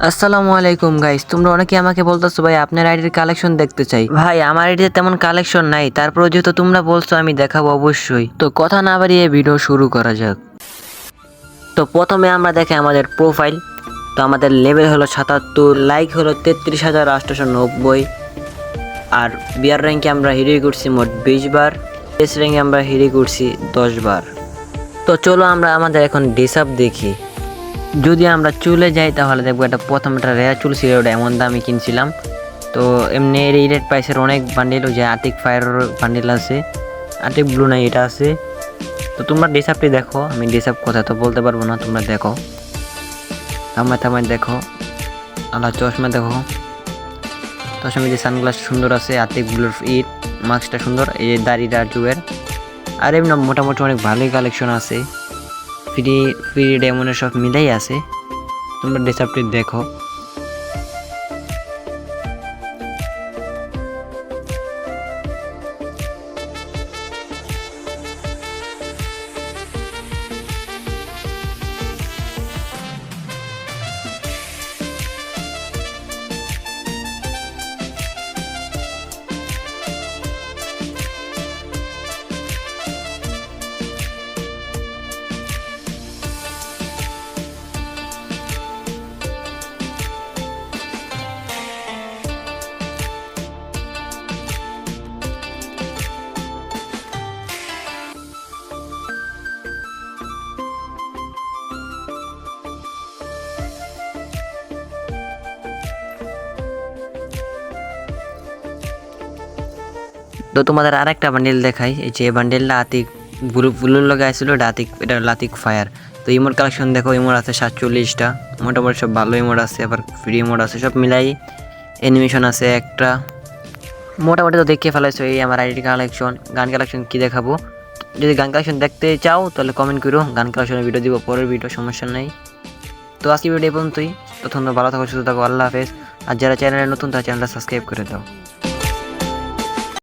আসসালামু আলাইকুম গাইস, তোমরা অনেকে আমাকে বলতেছো ভাই আপনার আইডির কালেকশন দেখতে চাই। ভাই আমার আইডিতে তেমন কালেকশন নাই, তারপরে যেহেতু তোমরা বলছো আমি দেখাবো অবশ্যই। তো কথা না বাড়িয়ে ভিডিও শুরু করা যাক। তো প্রথমে আমরা দেখি আমাদের প্রোফাইল। তো আমাদের লেভেল হলো ৭৭, লাইক হলো ৩৩,৮৯০, আর বিয়ার র্যাঙ্কে আমরা হিরোই করছি মোট ২০ বার, এস র্যাঙ্কে আমরা হিরোই করছি ১০ বার। তো চলো আমরা আমাদের এখন ডিসাপ দেখি। যদি আমরা চলে যাই তাহলে দেখবো এটা প্রথমটা রেয়ার চুল ছিল, ওটা এমন দামে কিনছিলাম। তো এমনি এই রেড প্রাইসের অনেক বান্ডিল, যে আতিক ফায়ার বান্ডিল আছে, আতিক ব্লু নাই এটা আছে। তো তোমরা ডিসাপটি দেখো, আমি ডিসাপ কথা তো বলতে পারবো না, তোমরা দেখো থামায় থামায় দেখো। আল্লাহ চশমা দেখো, চশমা যে সানগ্লাস সুন্দর আছে, আতিক ব্লুর ইট মাস্কটা সুন্দর, এই যে দাড়িটা জুয়ের। আর এমনি মোটামুটি অনেক ভালোই কালেকশন আছে, ফ্রি ফ্রি ডেমনের সব মিলাই আছে, তোমরা ডিসাপটি দেখো। তো তোমাদের আরেকটা বান্ডিল দেখাই, এই যে বান্ডিলটা আতিক ব্লুর লগে আসছিল, এটা আতিক, এটা লাতিক ফায়ার। তো ইমোর কালেকশন দেখো, ইমোর আছে 47টা, মোটামুটি সব ভালো ইমোর আছে, আবার ফ্রি ইমোর আছে, সব মিলাই অ্যানিমেশন আছে একটা। মোটামুটি তো দেখে ফেলাইছো এই আমার আইডি কালেকশন। গান কালেকশন কি দেখাবো, যদি গান কালেকশন দেখতে চাও তাহলে কমেন্ট করো, গান কালেকশনের ভিডিও দিব পরের ভিডিও, সমস্যা নেই। তো আজকে ভিডিও এই পর্যন্তই। তখন ভালো থাকো, সুস্থ থাকো, আল্লাহ হাফেজ। আর যারা চ্যানেলে নতুন তারা চ্যানেলটা সাবস্ক্রাইব করে দাও।